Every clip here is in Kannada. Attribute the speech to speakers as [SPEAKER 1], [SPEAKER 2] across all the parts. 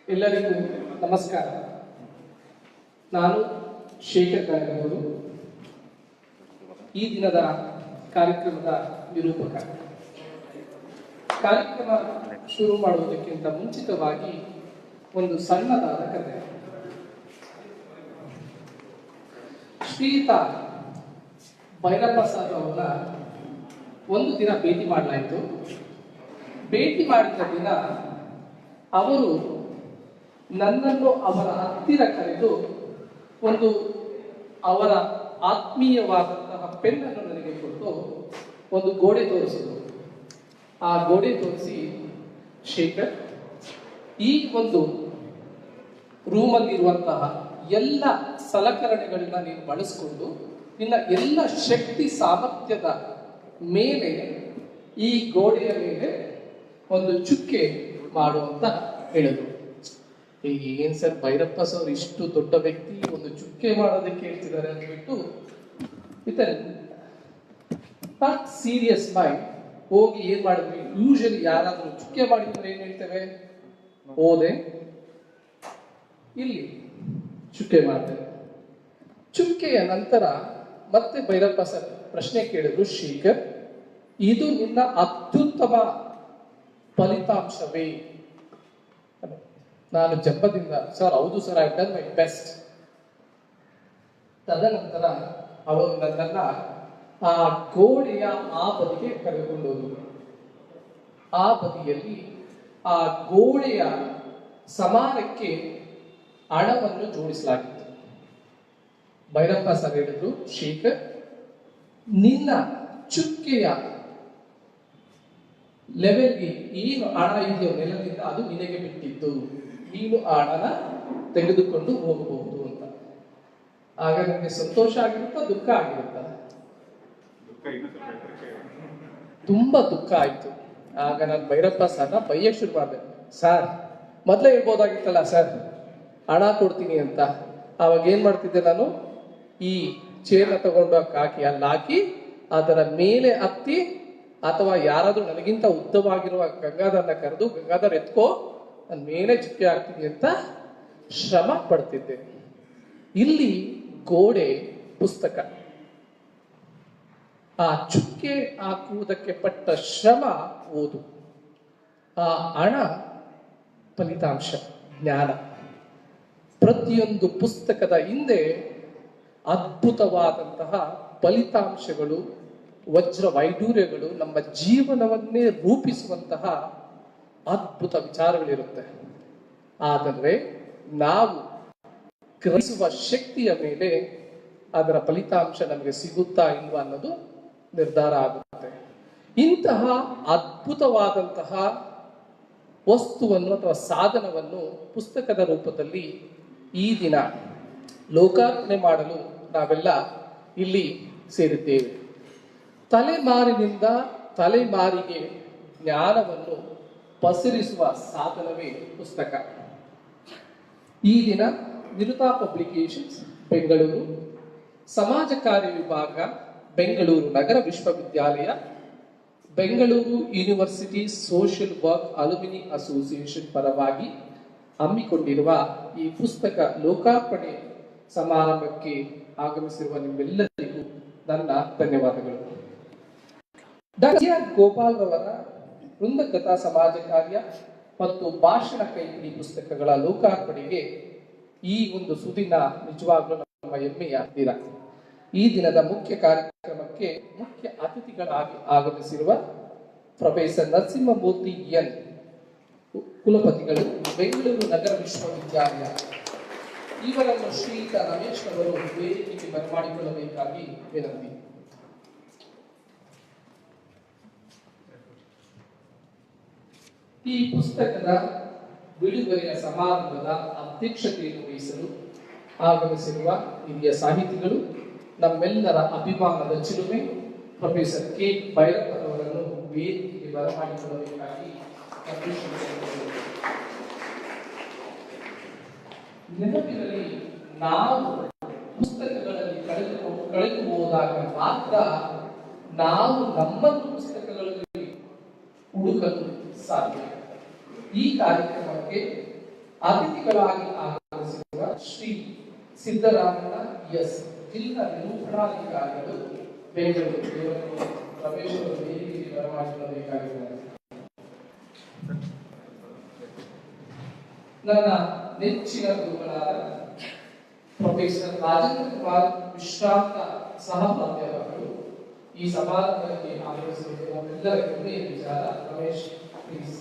[SPEAKER 1] ಎಲ್ಲರಿಗೂ ನಮಸ್ಕಾರ. ನಾನು ಶೇಖರ್ ಗಾಯಕವರು, ಈ ದಿನದ ಕಾರ್ಯಕ್ರಮದ ನಿರೂಪಕ. ಕಾರ್ಯಕ್ರಮ ಶುರು ಮಾಡುವುದಕ್ಕಿಂತ ಮುಂಚಿತವಾಗಿ ಒಂದು ಸಣ್ಣದಾದ ಕಥೆ. ಶ್ರೀಯುತ ಭೈರಪ್ಪ ಸರ್ ಅವರ ಒಂದು ದಿನ ಭೇಟಿ ಮಾಡಲಾಯಿತು. ಭೇಟಿ ಮಾಡಿದ ದಿನ ಅವರು ನನ್ನನ್ನು ಅವರ ಹತ್ತಿರ ಕರೆದು ಒಂದು ಅವರ ಆತ್ಮೀಯವಾದಂತಹ ಪೆನ್ನನ್ನು ನನಗೆ ಕೊಟ್ಟು ಒಂದು ಗೋಡೆ ತೋರಿಸಿದರು. ಆ ಗೋಡೆ ತೋರಿಸಿ, ಶೇಖರ್, ಈ ಒಂದು ರೂಮಲ್ಲಿರುವಂತಹ ಎಲ್ಲ ಸಲಕರಣೆಗಳನ್ನ ನೀನು ಬಳಸಿಕೊಂಡು ನಿನ್ನ ಎಲ್ಲ ಶಕ್ತಿ ಸಾಮರ್ಥ್ಯದ ಮೇಲೆ ಈ ಗೋಡೆಯ ಮೇಲೆ ಒಂದು ಚುಕ್ಕೆ ಮಾಡುವಂತ ಹೇಳಿದ್ರು. ಏನ್ ಸರ್ ಭೈರಪ್ಪ ಸರ್ ಇಷ್ಟು ದೊಡ್ಡ ವ್ಯಕ್ತಿ ಒಂದು ಚುಕ್ಕೆ ಮಾಡೋದಕ್ಕೆ ಹೇಳ್ತಿದ್ದಾರೆ ಅಂದ್ಬಿಟ್ಟು ವಿತ್ ನಾಟ್ ಸೀರಿಯಸ್ ಮೈಂಡ್ ಹೋಗಿ ಏನ್ ಮಾಡಿದ್ವಿ. ಯೂಶಲಿ ಯಾರಾದ್ರೂ ಚುಕ್ಕೆ ಮಾಡಿದ್ರೆ ಏನ್ ಹೇಳ್ತೇವೆ, ಹೋದೆ ಇಲ್ಲಿ ಚುಕ್ಕೆ ಮಾಡ್ತೇವೆ. ಚುಕ್ಕೆಯ ನಂತರ ಮತ್ತೆ ಭೈರಪ್ಪ ಸರ್ ಪ್ರಶ್ನೆ ಕೇಳಿದ್ರು, ಶೇಖರ್, ಇದು ನಿನ್ನ ಅತ್ಯುತ್ತಮ ಫಲಿತಾಂಶವೇ? ನಾನು ಜಂಬದಿಂದ, ಸರ್ ಹೌದು sir, I done my best. ತದನಂತರ ಅವರು ನನ್ನನ್ನ ಆ ಗೋಡೆಯ ಆ ಬದಿಗೆ ಕರೆದುಕೊಂಡು ಹೋದರು. ಆ ಬದಿಯಲ್ಲಿ ಆ ಗೋಡೆಯ ಸಮಾನಕ್ಕೆ ಹಣವನ್ನು ಜೋಡಿಸಲಾಗಿತ್ತು. ಭೈರಪ್ಪ ಸರ್ ಹೇಳಿದ್ರು, ಶೇಖರ್, ನಿನ್ನ ಚುಕ್ಕೆಯ ಲೆವೆಲ್ಗೆ ಏನು ಹಣ ಇದೆಯೋ ನೆಲದಿಂದ ಅದು ನಿನಗೆ ಬಿಟ್ಟಿದ್ದು, ನೀನು ಆ ಹಣನ ತೆಗೆದುಕೊಂಡು ಹೋಗಬಹುದು ಅಂತ. ಆಗ ನನಗೆ ಸಂತೋಷ ಆಗಿರುತ್ತಾ ದುಃಖ ಆಗಿರುತ್ತಾ? ತುಂಬಾ ದುಃಖ ಆಯ್ತು. ಆಗ ನಾನು ಭೈರಪ್ಪ ಸರ್ನ ಬೈಯಕ್ಕೆ ಶುರು ಮಾಡಿದೆ. ಸರ್, ಮೊದಲೇ ಹೇಳ್ಬೋದಾಗಿತ್ತಲ್ಲ ಸರ್ ಹಣ ಕೊಡ್ತೀನಿ ಅಂತ. ಆವಾಗ ಏನ್ ಮಾಡ್ತಿದ್ದೆ ನಾನು, ಈ ಚೇರ್ನ ತಗೊಂಡು ಹಾಕಿ ಅಲ್ಲಿ ಹಾಕಿ ಅದರ ಮೇಲೆ ಹತ್ತಿ, ಅಥವಾ ಯಾರಾದ್ರೂ ನನಗಿಂತ ಉದ್ದವಾಗಿರುವ ಗಂಗಾಧರ್ನ ಕರೆದು, ಗಂಗಾಧರ್ ಎತ್ಕೋ, ನನ್ನ ಮೇಲೆ ಚುಕ್ಕೆ ಹಾಕ್ತೀನಿ ಅಂತ ಶ್ರಮ ಪಡ್ತಿದ್ದೆ. ಇಲ್ಲಿ ಗೋಡೆ ಪುಸ್ತಕ, ಆ ಚುಕ್ಕೆ ಹಾಕುವುದಕ್ಕೆ ಪಟ್ಟ ಶ್ರಮ ಓದು, ಆ ಹಣ ಫಲಿತಾಂಶ, ಜ್ಞಾನ. ಪ್ರತಿಯೊಂದು ಪುಸ್ತಕದ ಹಿಂದೆ ಅದ್ಭುತವಾದಂತಹ ಫಲಿತಾಂಶಗಳು, ವಜ್ರ ವೈಡೂರ್ಯಗಳು, ನಮ್ಮ ಜೀವನವನ್ನೇ ರೂಪಿಸುವಂತಹ ಅದ್ಭುತ ವಿಚಾರಗಳಿರುತ್ತೆ. ಆದರೆ ನಾವು ಗ್ರಹಿಸುವ ಶಕ್ತಿಯ ಮೇಲೆ ಅದರ ಫಲಿತಾಂಶ ನಮಗೆ ಸಿಗುತ್ತಾ ಇಲ್ವಾ ಅನ್ನೋದು ನಿರ್ಧಾರ ಆಗುತ್ತೆ. ಇಂತಹ ಅದ್ಭುತವಾದಂತಹ ವಸ್ತುವನ್ನು ಅಥವಾ ಸಾಧನವನ್ನು ಪುಸ್ತಕದ ರೂಪದಲ್ಲಿ ಈ ದಿನ ಲೋಕಾರ್ಪಣೆ ಮಾಡಲು ನಾವೆಲ್ಲ ಇಲ್ಲಿ ಸೇರಿದ್ದೇವೆ. ತಲೆಮಾರಿನಿಂದ ತಲೆಮಾರಿಗೆ ಜ್ಞಾನವನ್ನು ಪಸರಿಸುವ ಸಾಧನವೇ ಪುಸ್ತಕ. ಈ ದಿನ ನಿರುತಾ ಪಬ್ಲಿಕೇಶನ್ಸ್ ಬೆಂಗಳೂರು, ಸಮಾಜ ಕಾರ್ಯ ವಿಭಾಗ ಬೆಂಗಳೂರು ನಗರ ವಿಶ್ವವಿದ್ಯಾಲಯ, Bengaluru university social work alumni association ಪರವಾಗಿ ಹಮ್ಮಿಕೊಂಡಿರುವ ಈ ಪುಸ್ತಕ ಲೋಕಾರ್ಪಣೆ ಸಮಾರಂಭಕ್ಕೆ ಆಗಮಿಸಿರುವ ನಿಮ್ಮೆಲ್ಲರಿಗೂ ನನ್ನ ಧನ್ಯವಾದಗಳು. ಡಾಕ್ಟರ್ ಗೋಪಾಲ್ ರವರ ವೃಂದಕಥಾ ಸಮಾಜ ಕಾರ್ಯ ಮತ್ತು ಭಾಷಣ ಕೈಪಿಡಿ ಪುಸ್ತಕಗಳ ಲೋಕಾರ್ಪಣೆಗೆ ಈ ಒಂದು ಸುದಿನ ನಿಜವಾಗ್ಲೂ ನಮ್ಮ ಹೆಮ್ಮೆಯ ದಿನ. ಈ ದಿನದ ಮುಖ್ಯ ಕಾರ್ಯಕ್ರಮಕ್ಕೆ ಮುಖ್ಯ ಅತಿಥಿಗಳಾಗಿ ಆಗಮಿಸಿರುವ ಪ್ರೊಫೆಸರ್ ನರಸಿಂಹಮೂರ್ತಿ ಎನ್ ಕುಲಪತಿಗಳು, ಬೆಂಗಳೂರು ನಗರ ವಿಶ್ವವಿದ್ಯಾಲಯ, ಇವರನ್ನು ಶ್ರೀಯುತ ರಮೇಶ್ ಅವರು ವೇದಿಕೆಗೆ ಬರಮಾಡಿಕೊಳ್ಳಬೇಕಾಗಿ ವಿನಂತಿ. ಈ ಪುಸ್ತಕದ ಬಿಡುಗಡೆಯ ಸಮಾರಂಭದ ಅಧ್ಯಕ್ಷತೆಯನ್ನು ವಹಿಸಲು ಆಗಮಿಸಿರುವ ಹಿರಿಯ ಸಾಹಿತಿಗಳು, ನಮ್ಮೆಲ್ಲರ ಅಭಿಮಾನದ ಚಿಲುಮೆ ಪ್ರೊಫೆಸರ್ ಕೆ ಭೈರಪ್ಪನವರನ್ನು ವೇದಿಕೆಗೆ ಬರಮಾಡಿಕೊಳ್ಳಬೇಕಾಗಿ ನೆನಪಿನಲ್ಲಿ ನಾವು ಪುಸ್ತಕಗಳಲ್ಲಿ ಕಳೆದು ಹೋದಾಗ ಮಾತ್ರ ನಾವು ನಮ್ಮನ್ನು ಪುಸ್ತಕಗಳಲ್ಲಿ ಹುಡುಕಲು ಸಾಧ್ಯ. ಈ ಕಾರ್ಯಕ್ರಮಕ್ಕೆ ಅತಿಥಿಗಳಾಗಿ ಆಗಮಿಸಿರುವ ಶ್ರೀ ಸಿದ್ದರಾಮಣ್ಣ ಎಸ್ ಜಿಲ್ಲಾ ನಿರೂಪಣಾಧಿಕಾರಿಗಳು ಬೆಂಗಳೂರು ಇವರನ್ನು ರಮೇಶ್ ಅವರು ವೇದಿಕೆಗೆ ಬರಮಾಡಿಕೊಳ್ಳಬೇಕಾಗಿದ್ದಾರೆ. ನನ್ನ ನೆಚ್ಚಿನ ಗುರುಗಳಾದ ಪ್ರೊಫೆಸರ್ ರಾಜೇಂದ್ರ ಕುಮಾರ್ ವಿಶ್ರಾಂತ ಸಹ ಪ್ರಾಧ್ಯಾಪಕರು ಈ ಸಮಾರಂಭಕ್ಕೆ ಆಗಮಿಸಿರುವುದು ನಮ್ಮೆಲ್ಲರ ಹೆಮ್ಮೆಯ ವಿಚಾರ. ರಮೇಶ್ ಪ್ಲೀಸ್.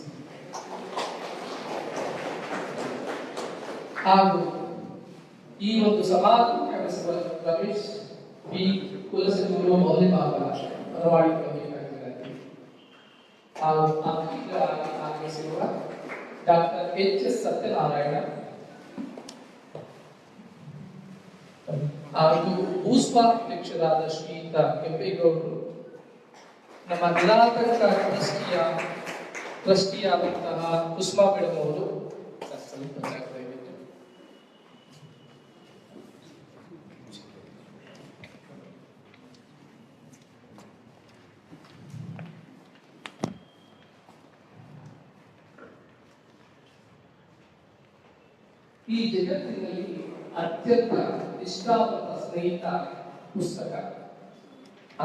[SPEAKER 1] ಹಾಗೂ ಈ ಒಂದು ಸಮಾರಂಭಕ್ಕೆ ಆಗಮಿಸುವ ರಮೇಶ್ ಬಿ ಕುಲಸಚಿವರು ಮೌಲ್ಯಮಾಪನ ಬರಮಾಡಿಕೊಳ್ಳಬೇಕಾಗಿದ್ದಾರೆ. ಹಾಗೂ ಅತಿಥಿಗಳಾಗಿ ಆಗಮಿಸಿರುವ ಡಾಕ್ಟರ್ ಎಚ್ ಎಸ್ ಸತ್ಯನಾರಾಯಣ ಹಾಗೂ ಭೂಸ್ವ ಅಧ್ಯಕ್ಷರಾದ ಶ್ರೀಯುತ ಕೆಂಪೇಗೌಡರು, ನಮ್ಮ ನಿರಾತಂಕ ಟ್ರಸ್ಟಿಯಾದಂತಹ ಕುಸುಮಾ ಮೇಡಮ್ ಅವರು, ಈ ಜಗತ್ತಿನಲ್ಲಿ ಅತ್ಯಂತ ನಿಷ್ಠಾವಂತ ಸ್ನೇಹಿತ ಪುಸ್ತಕ.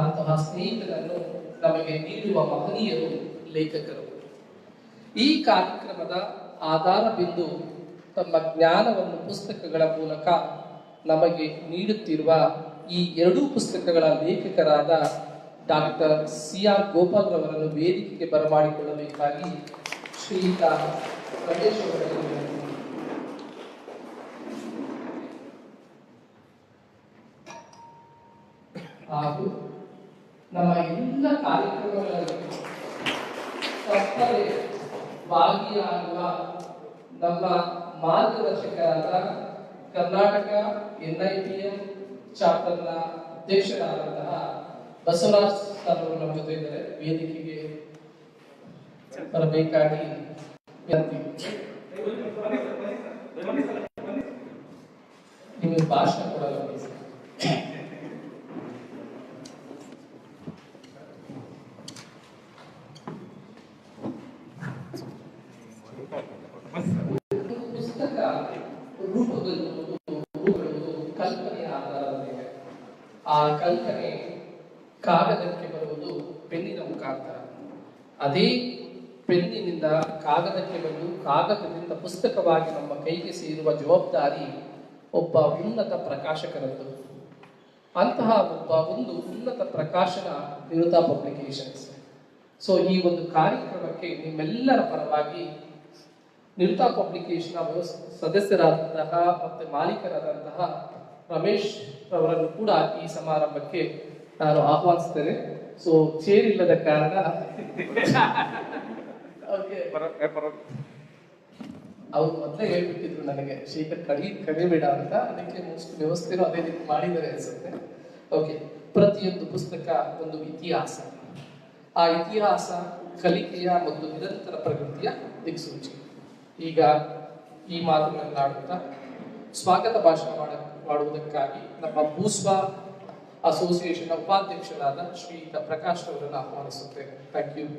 [SPEAKER 1] ಅಂತಹ ಸ್ನೇಹಿತರನ್ನು ನಮಗೆ ನೀಡುವ ಮಹನೀಯರು ಲೇಖಕರು. ಈ ಕಾರ್ಯಕ್ರಮದ ಆಧಾರ ಬಿಂದು ತಮ್ಮ ಜ್ಞಾನವನ್ನು ಪುಸ್ತಕಗಳ ಮೂಲಕ ನಮಗೆ ನೀಡುತ್ತಿರುವ ಈ ಎರಡೂ ಪುಸ್ತಕಗಳ ಲೇಖಕರಾದ ಡಾಕ್ಟರ್ ಸಿ ಆರ್ ಗೋಪಾಲ್ ರವರನ್ನು ವೇದಿಕೆಗೆ ಬರಮಾಡಿಕೊಳ್ಳಬೇಕಾಗಿ ಶ್ರೀಯುತ ರಮೇಶ್ ಅವರಲ್ಲಿ ಹಾಗೂ ನಮ್ಮ ಎಲ್ಲ ಕಾರ್ಯಕ್ರಮಗಳಲ್ಲಿ ತಪ್ಪದೆ ಭಾಗಿಯಾಗುವ ನಮ್ಮ ಮಾರ್ಗದರ್ಶಕರಾದ ಕರ್ನಾಟಕ NIPM ಚಾಪ್ಟರ್ನ ಅಧ್ಯಕ್ಷರಾದಂತಹ ಬಸವರಾಜ್ ಸರ್ ಅವರು ನಮ್ಮ ಜೊತೆ ಇದ್ದಾರೆ. ವೇದಿಕೆಗೆ ಬರಬೇಕಾಗಿ ವಿನಂತಿ. ನಿಮಗೆ ಭಾಷಣ ಕೊಡಲ್ಲ. ಪುಸ್ತಕ ರೂಪುಗೊಳ್ಳುವುದು ಕಲ್ಪನೆಯ ಆಧಾರದ ಮೇಲೆ. ಆ ಕಲ್ಪನೆ ಕಾಗದಕ್ಕೆ ಬರುವುದು ಪೆನ್ನಿನ ಮುಖಾಂತರ. ಅದೇ ಪೆನ್ನಿನಿಂದ ಕಾಗದಕ್ಕೆ ಬಂದು ಕಾಗದದಿಂದ ಪುಸ್ತಕವಾಗಿ ನಮ್ಮ ಕೈಗೆ ಸೇರುವ ಜವಾಬ್ದಾರಿ ಒಬ್ಬ ಉನ್ನತ ಪ್ರಕಾಶಕರದ್ದು. ಅಂತಹ ಒಂದು ಉನ್ನತ ಪ್ರಕಾಶನ ನಿರುತಾ ಪಬ್ಲಿಕೇಶನ್ಸ್. ಸೊ ಈ ಒಂದು ಕಾರ್ಯಕ್ರಮಕ್ಕೆ ನಿಮ್ಮೆಲ್ಲರ ಪರವಾಗಿ ನಿರುತಾ ಪಬ್ಲಿಕೇಶನ್ ಸದಸ್ಯರಾದಂತಹ ಮತ್ತೆ ಮಾಲೀಕರಾದಂತಹ ರಮೇಶ್ ಅವರನ್ನು ಕೂಡ ಈ ಸಮಾರಂಭಕ್ಕೆ ನಾನು ಆಹ್ವಾನಿಸ್ತೇನೆ. ಸೊ ಚೇರ್ ಇಲ್ಲದ ಕಾರಣ ಅವ್ರು ಮೊದಲೇ ಹೇಳ್ಬಿಟ್ಟಿದ್ರು ನನಗೆ, ಶೇಖರ್ ಕಡಿಬೇಡ ಅಂತ. ಅದಕ್ಕೆ ಮೋಸ್ಟ್ ವ್ಯವಸ್ಥೆನೂ ಅದೇ ರೀತಿ ಮಾಡಿದ್ದಾರೆ ಅನ್ಸುತ್ತೆ. ಓಕೆ, ಪ್ರತಿಯೊಂದು ಪುಸ್ತಕ ಒಂದು ಇತಿಹಾಸ. ಆ ಇತಿಹಾಸ ಕಲಿಕೆಯ ಮತ್ತು ನಿರಂತರ ಪ್ರಗತಿಯ ದಿಕ್ಸೂಚಿ. ಈಗ ಈ ಮಾತುಗಳನ್ನಾಡುತ್ತಾ ಸ್ವಾಗತ ಭಾಷಣ ಮಾಡುವುದಕ್ಕಾಗಿ ನಮ್ಮ ಭೂಸ್ವ ಅಸೋಸಿಯೇಷನ್ ಉಪಾಧ್ಯಕ್ಷರಾದ ಶ್ರೀಯುತ ಪ್ರಕಾಶ್ ಅವರನ್ನು ಆಹ್ವಾನಿಸುತ್ತೇನೆ. Thank you.